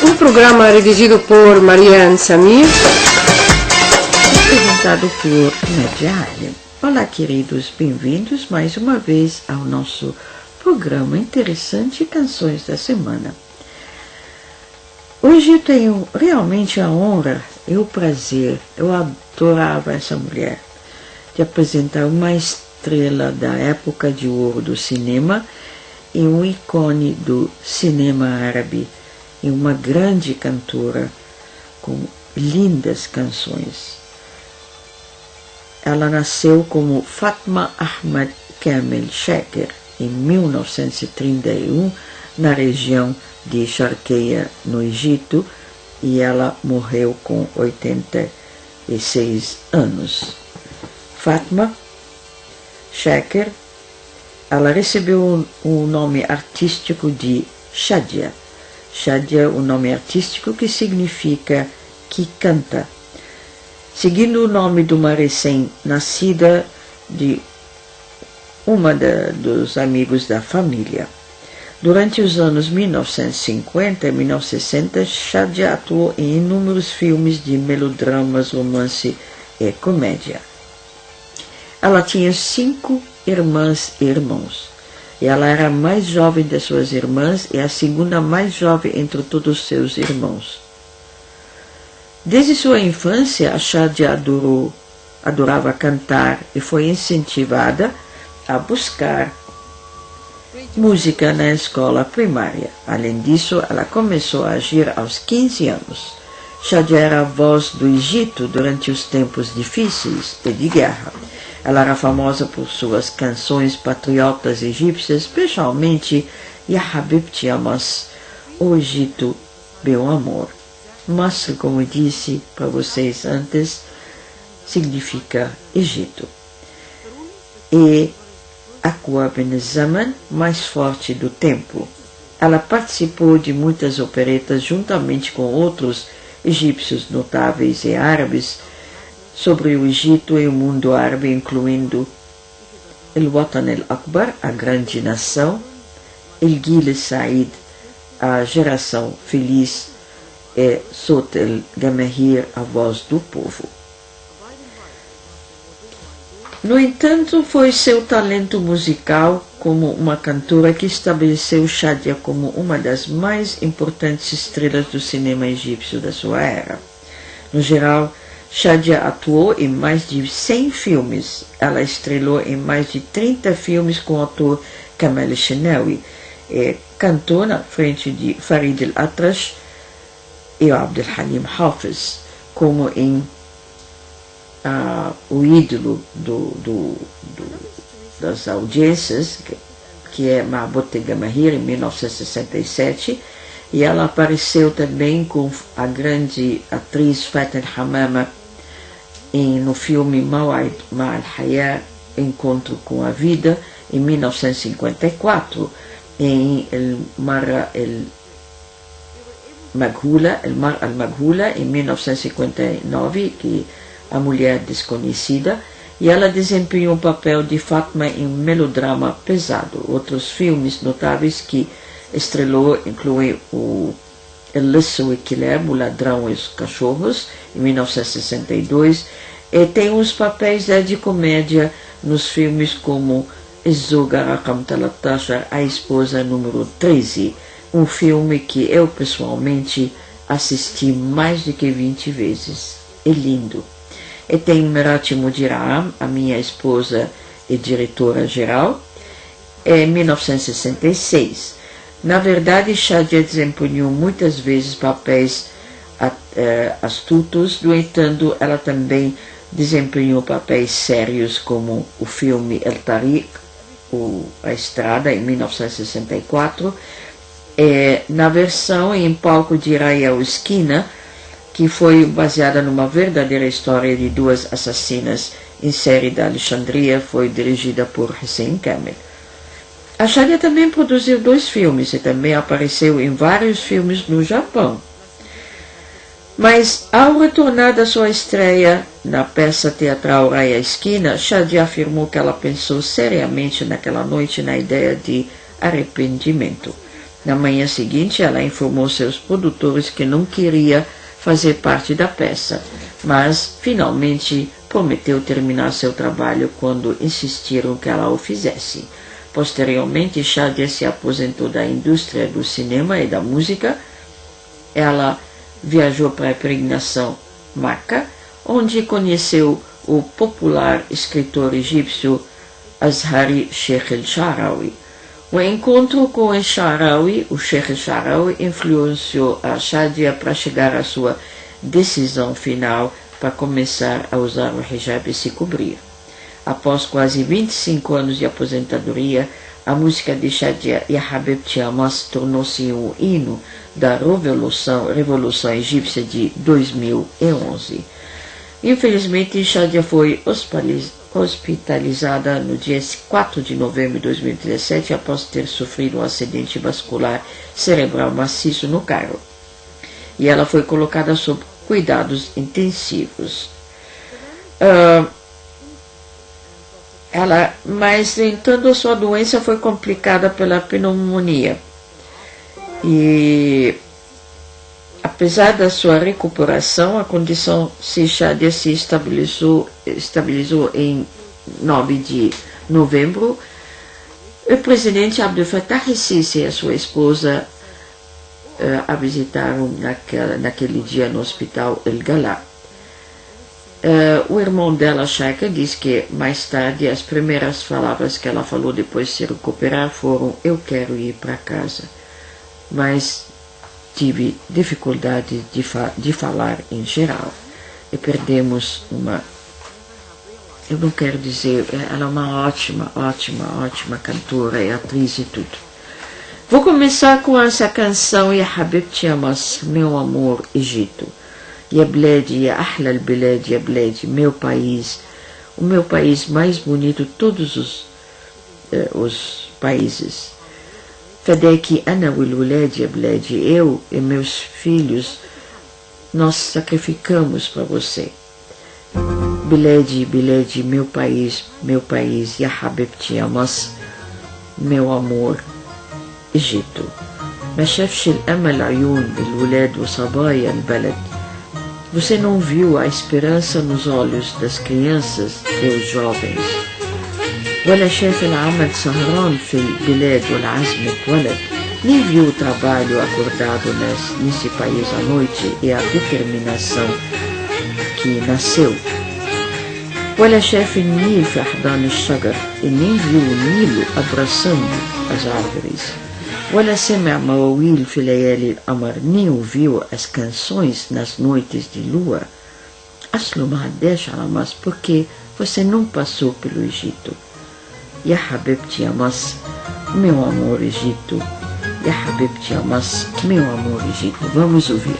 Um programa redigido por Marianne Samir. Apresentado por Nadia Allen. Olá, queridos, bem-vindos mais uma vez ao nosso programa interessante Canções da Semana. Hoje tenho realmente a honra e o prazer, eu adorava essa mulher, de apresentar uma estrela da época de ouro do cinema e um ícone do cinema árabe e uma grande cantora com lindas canções. Ela nasceu como Fatma Ahmad Kamel Sheker em 1931 na região de Sharqiya, no Egito, e ela morreu com 86 anos. Fatma Sheker, ela recebeu o nome artístico de Shadia. Shadia, o nome artístico que significa que canta, seguindo o nome de uma recém-nascida de uma dos amigos da família. Durante os anos 1950 e 1960, Shadia atuou em inúmeros filmes de melodramas, romance e comédia. Ela tinha 5 irmãs e irmãos, e ela era a mais jovem de suas irmãs e a segunda mais jovem entre todos os seus irmãos. Desde sua infância, a Shadia adorava cantar e foi incentivada a buscar música na escola primária. Além disso, ela começou a agir aos 15 anos. Shadia era a voz do Egito durante os tempos difíceis e de guerra. Ela era famosa por suas canções patriotas egípcias, especialmente Ya Habibti Amas, o Egito, meu amor. Mas, como disse para vocês antes, significa Egito. E Aqwa bin Zaman, mais forte do tempo. Ela participou de muitas operetas juntamente com outros egípcios notáveis e árabes sobre o Egito e o mundo árabe, incluindo El Watan al-Akbar, a grande nação, El Gil Said, a geração feliz, e Sot el-Gamahir, a voz do povo. No entanto, foi seu talento musical como uma cantora que estabeleceu Shadia como uma das mais importantes estrelas do cinema egípcio da sua era. No geral, Shadia atuou em mais de 100 filmes. Ela estrelou em mais de 30 filmes com o ator Kamel Shenawi e cantou na frente de Farid al-Atrash e Abdel Halim Hafiz, como em o ídolo das audiências, que é Ma'but Gamahir, em 1967, e ela apareceu também com a grande atriz Faten Hamama no filme Maw'id Ma'al Hayat, Encontro com a Vida, em 1954, em El Mar al-Maghula, em 1959, que A Mulher Desconhecida, e ela desempenhou o papel de Fatma em um melodrama pesado. Outros filmes notáveis que estrelou incluem o El Lisso e Kileb, O Ladrão e os Cachorros, em 1962, e tem uns papéis de comédia nos filmes como Zoga Rakam Talatashar, A Esposa número 13, um filme que eu pessoalmente assisti mais de que 20 vezes. É lindo. E tem Merat Mudiraham, a minha esposa e diretora-geral, em 1966. Na verdade, Shadia desempenhou muitas vezes papéis astutos, no entanto, ela também desempenhou papéis sérios, como o filme El Tariq, A Estrada, em 1964, na versão em palco de Raya Esquina, que foi baseada numa verdadeira história de 2 assassinas em série da Alexandria, foi dirigida por Hussein Kamel. A Shadia também produziu 2 filmes e também apareceu em vários filmes no Japão. Mas, ao retornar da sua estreia na peça teatral Raya Esquina, Shadia afirmou que ela pensou seriamente naquela noite na ideia de arrependimento. Na manhã seguinte, ela informou seus produtores que não queria fazer parte da peça, mas finalmente prometeu terminar seu trabalho quando insistiram que ela o fizesse. Posteriormente, Shadia se aposentou da indústria do cinema e da música. Ela viajou para a peregrinação Meca, onde conheceu o popular escritor egípcio Azhari Sheikh el-Sha'rawi. O encontro com el-Sha'rawi, o Sheikh el-Sha'rawi, influenciou a Shadia para chegar à sua decisão final para começar a usar o hijab e se cobrir. Após quase 25 anos de aposentadoria, a música de Shadia Ya Habibti Amas tornou-se um hino da Revolução Egípcia de 2011. Infelizmente, Shadia foi hospitalizada no dia 4 de novembro de 2017 após ter sofrido um acidente vascular cerebral maciço no Cairo. E ela foi colocada sob cuidados intensivos. mas, no entanto, sua doença foi complicada pela pneumonia. E, apesar da sua recuperação, a condição Shadia se estabilizou em 9 de novembro. O presidente Abdel Fattah el-Sisi e a sua esposa a visitaram naquele dia no hospital El Galá. O irmão dela, Shaika, diz que mais tarde as primeiras palavras que ela falou depois de se recuperar foram: eu quero ir para casa, mas tive dificuldade de falar em geral e perdemos uma... Eu não quero dizer, ela é uma ótima cantora e atriz e tudo. Vou começar com essa canção, Ya Habibti Ya Masr, meu amor Egito. Ya Bledi, Ya Ahla al-Bilad, Ya Bledi, meu país, o meu país mais bonito de todos os países. Fadeki ana wal-Wulad, Ya Bledi, eu e meus filhos, nós sacrificamos para você. Biledi, Biledi, meu país, Ya Habibti Ya Masr, meu amor Egito. ما شافش الأمل عيون الولاد وصبايا البلد. Você não viu a esperança nos olhos das crianças e os jovens. ولا شاف العمل سهران في البلاد والعزم اتولد. Nem viu o trabalho acordado nesse país à noite e a determinação que nasceu. ولا شاف النيل في أحضان الشجر. E nem viu o Nilo abraçando as árvores. ولا سمع مواويل في ليالي القمر. Nem ouviu as canções nas noites de lua. أصله ما عداش على مصر, porque você não passou pelo Egito. يا حبيبتي يا مصر, meu amor Egito. يا حبيبتي يا مصر, meu amor Egito. Vamos ouvir.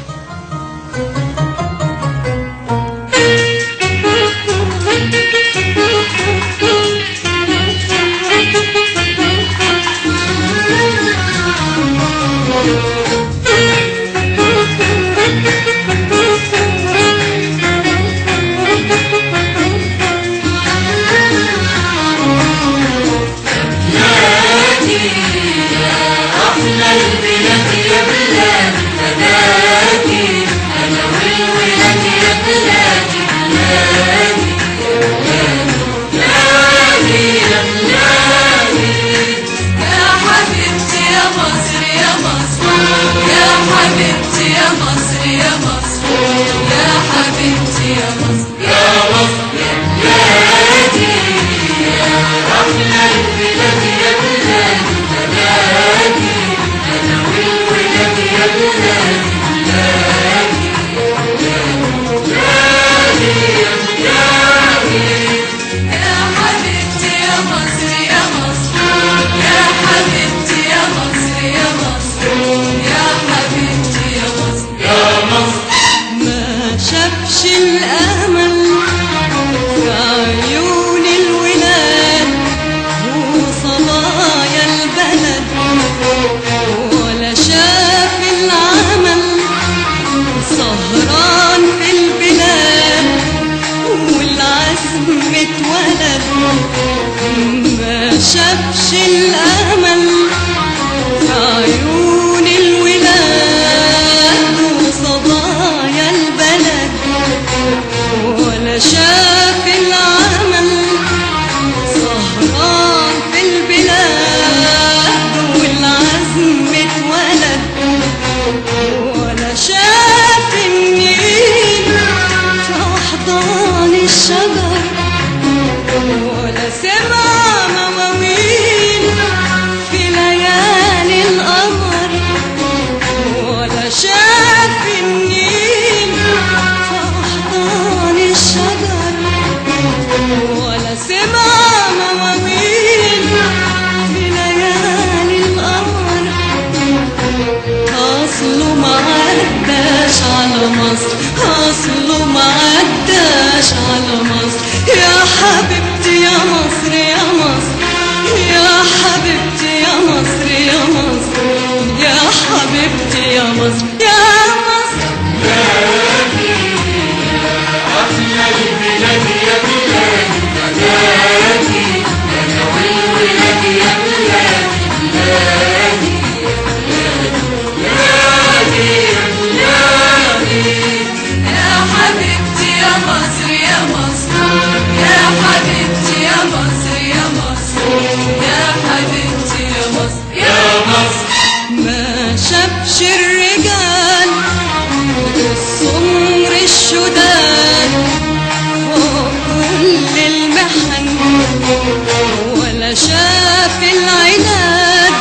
ولا شاف العناد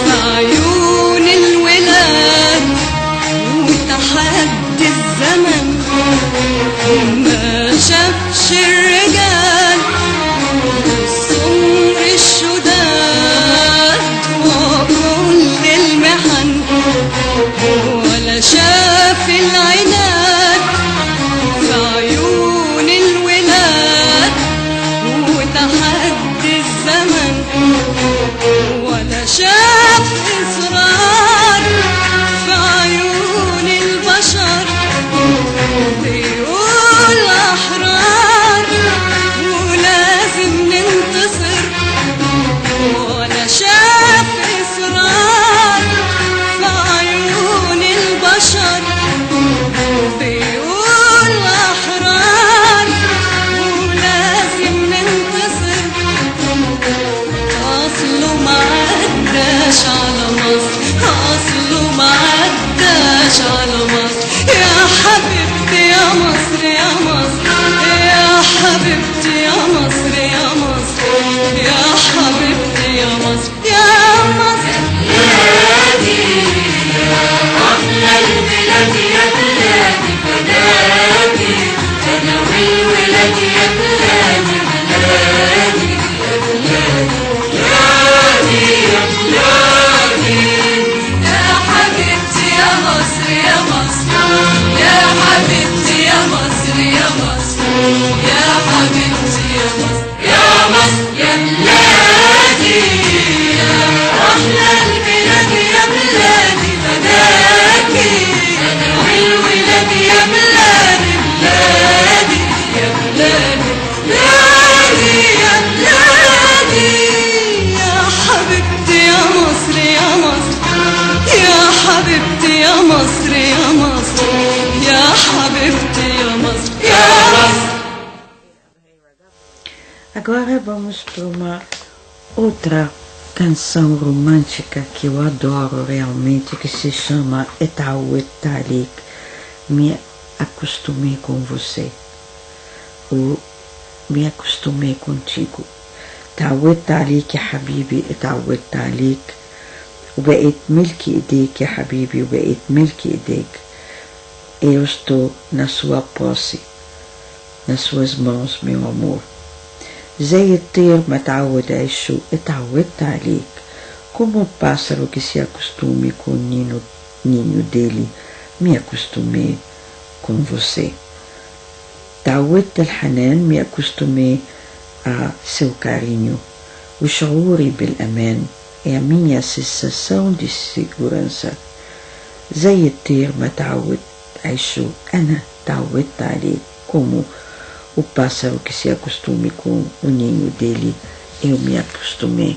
في عيون الولاد وتحدي الزمن، ما شافش الرجال السمر الشداد وكل المحن، ولا شاف العناد في عيون الولاد وتحدي الزمن، ولا شاف إصرار في عيون البشر بيقول أحرار ولازم ننتصر، ولا شاف إصرار في عيون البشر بيقول أحرار ولازم ننتصر. أصله ما عداش على مصر، أصله ما عداش على مصر، يا حبيبتي يا مصر يا مصر، يا حبيبتي يا مصر يا مصر، يا حبيبتي يا مصر يا مصر. بلادي أحلى البلاد يا بلادي، بلادي أنا والولاد يا بلادي، بلادي يا بلادي، بلادي يا بلادي، يا حبيبتي يا مصر يا مصر، يا حبيبتي يا مصر يا مصر، يا حبيبتي يا مصر يا مصر يا بلادي، يا أحلى البلاد يا بلادي، بلادي أنا والولاد يا بلادي، بلادي يا بلادي، بلادي يا بلادي، يا حبيبتي يا مصر يا مصر، يا حبيبتي يا مصر يا مصر، يا حبيبتي يا مصر يا مصر. Agora vamos para uma outra canção romântica que eu adoro realmente, que se chama Etawet Talik, Me Acostumei com Você, ou Me Acostumei Contigo. تعودت عليك يا حبيبي، اتعودت عليك وبقيت ملك ايديك يا حبيبي، وبقيت ملك ايديك. Eu estou na sua posse, nas suas mãos, meu amor. زي الطير ما تعود عيشه، اتعودت عليك. Como o pássaro que se acostume com o ninho dele, me acostumei com você. تعودت الحنان، me acostumei a seu carinho. O شعوري بالأمان é a minha sensação de segurança. زي الطير ما تعود عيشه، أنا تعودت عليه. Como o pássaro que se acostume com o ninho dele, eu me acostumei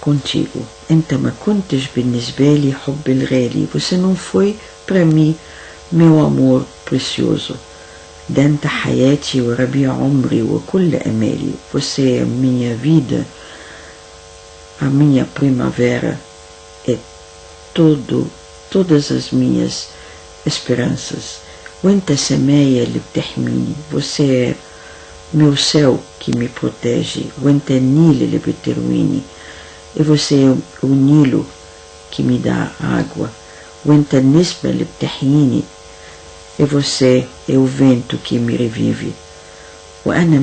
contigo. أنت ما كنتش بالنسبة لي حب الغالي، você não foi para mim meu amor precioso. ده أنت حياتي وربيع عمري وكل أمالي. Você é minha vida, a minha primavera, é todas as minhas esperanças. وانت سمايا اللي بتحميني، você é meu céu que me protege. وانت النيل اللي بترويني، e você é o Nilo que me dá água. وانت النسمة اللي بتحييني، e você é o vento que me revive. وأنا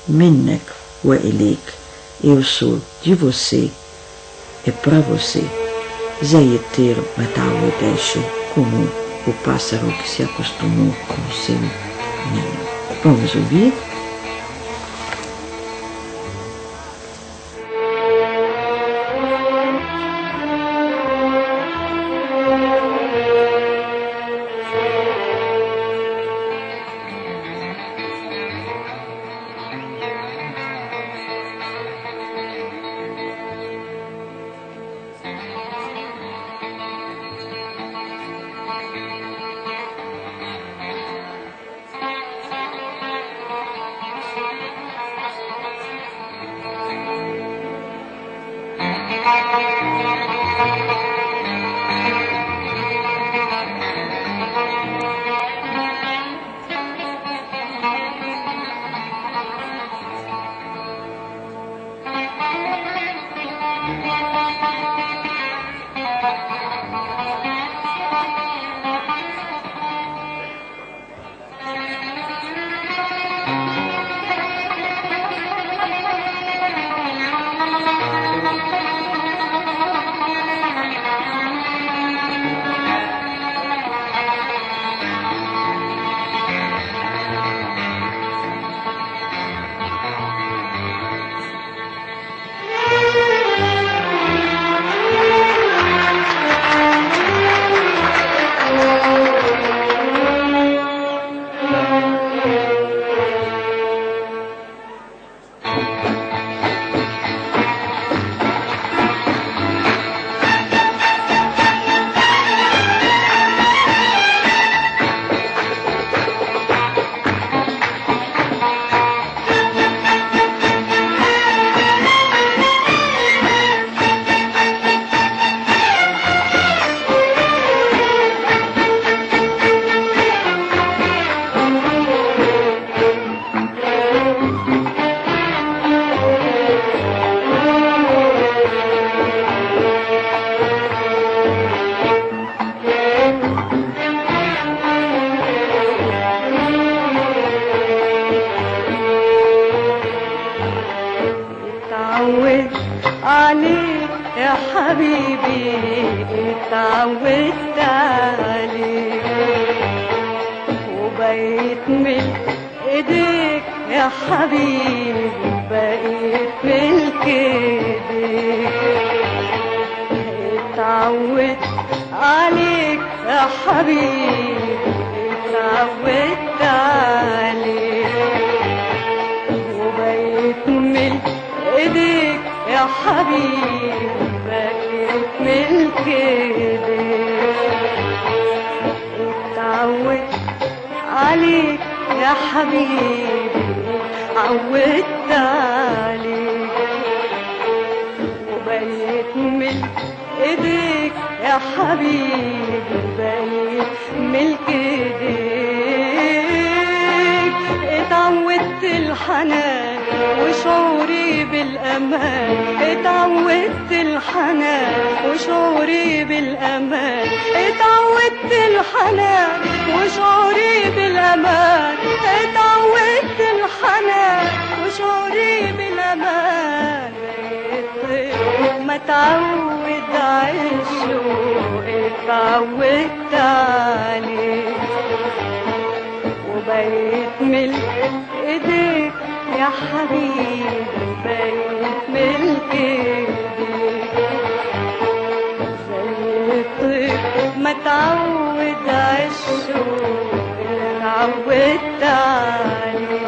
منك وإليك. Eu sou de você, é para você. زي الطير ما تعود عيشه، como o pássaro que se acostumou com o seu ninho. Vamos ouvir? عليك يا حبيبي اتعودت عليك وبقيت من ايديك يا حبيبي بقيت ملك ايديك اتعودت عليك يا حبيبي اتعودت عليك وبقيت ملك ايديك يا حبيبي بقيت ملك ايديك اتعودت عليك يا حبيبي عودت عليك وبقيت ملك ايديك يا حبيبي بقيت ملك ايديك اتعودت الحنان وشعوري بالامان اتعودت الحنان وشعوري بالامان اتعودت الحنان وشعوري بالامان اتعودت الحنان وشعوري بالامان ما تعود عالشوق اتعودت عليك وبقيت ملك ايديك يا حبيبي بقيت ملك ايديك زي الطير ما تعود عالشوق اتعودت عليك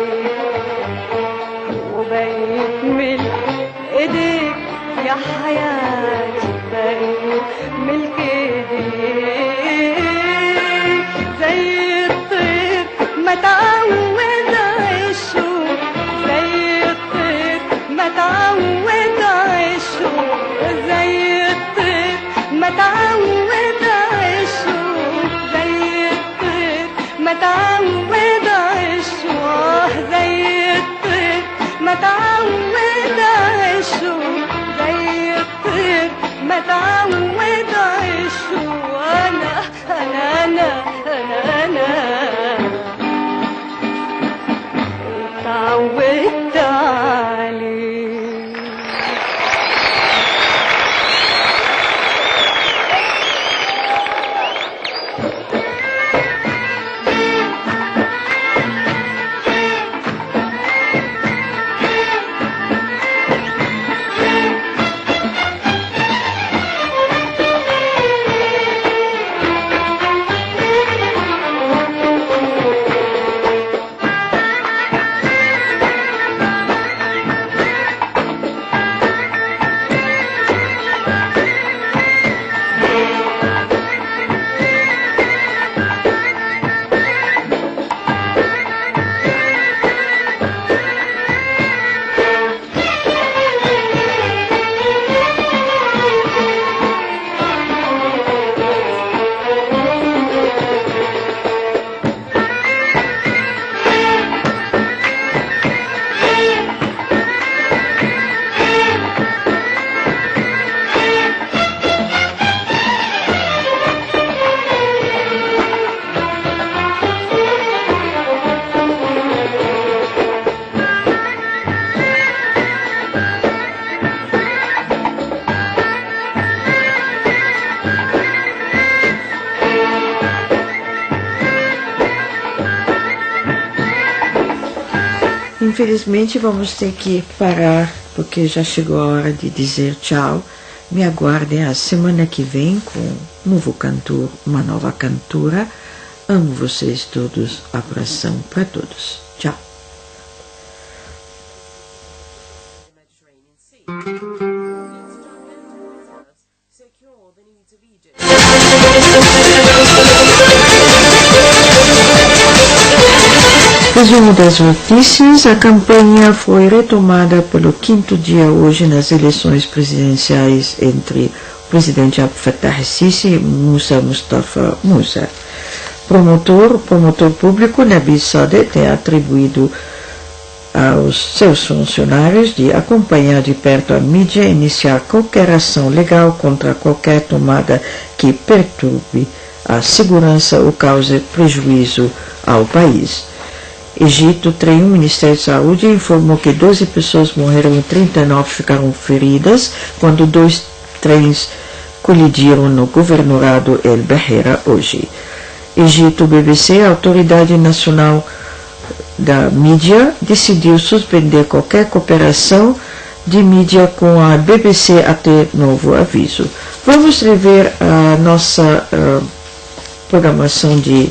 وبقيت ملك ايديك يا حياتي بقيت ملك ايديك زي الطير ما تعود عالشوق زي الطير ما تعود عالشوق زي الطير ما تعود عالشوق زي الطير ما تعود عالشوق زي الطير ما تعود عالشوق زي الطير ما تعود عالشوق أنا اتعودت عليك Infelizmente vamos ter que parar porque já chegou a hora de dizer tchau. Me aguardem a semana que vem com um novo cantor, uma nova cantora. Amo vocês todos. Abração para todos. Tchau. Resumo das notícias: a campanha foi retomada pelo 5º dia hoje nas eleições presidenciais entre o presidente Abdel Fattah el-Sisi e Moussa Mustafa Moussa. Promotor público Nabil Sadeh tem atribuído aos seus funcionários de acompanhar de perto a mídia e iniciar qualquer ação legal contra qualquer tomada que perturbe a segurança ou cause prejuízo ao país. Egito, o Ministério da Saúde informou que 12 pessoas morreram e 39 ficaram feridas quando 2 trens colidiram no governador El Beheira hoje. Egito, BBC, a Autoridade Nacional da Mídia, decidiu suspender qualquer cooperação de mídia com a BBC até novo aviso. Vamos rever a nossa programação de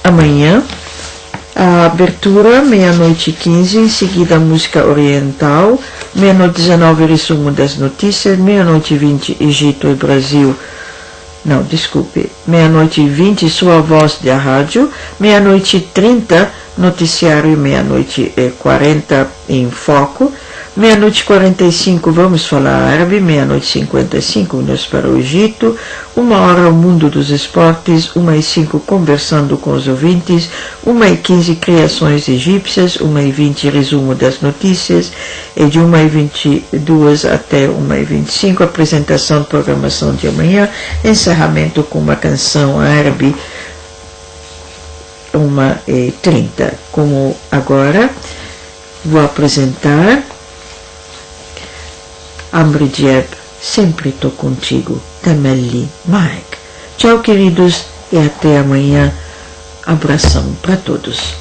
amanhã. A abertura, 00:15, em seguida a música oriental, 00:19, resumo das notícias, 00:20, Egito e Brasil, não, desculpe, 00:20, sua voz da rádio, 00:30, noticiário e 00:40 em foco, 00:45 vamos falar árabe, 00:55 minutos para o Egito, 1h o mundo dos esportes, 1h05 conversando com os ouvintes, 1h15 criações egípcias, 1h20 resumo das notícias e de 1h22 até 1h25 apresentação de programação de amanhã, encerramento com uma canção árabe, 1h30. Como agora vou apresentar Amri Diab, sempre tô contigo, Tamelli Mike. Tchau, queridos, e até amanhã. Abração para todos.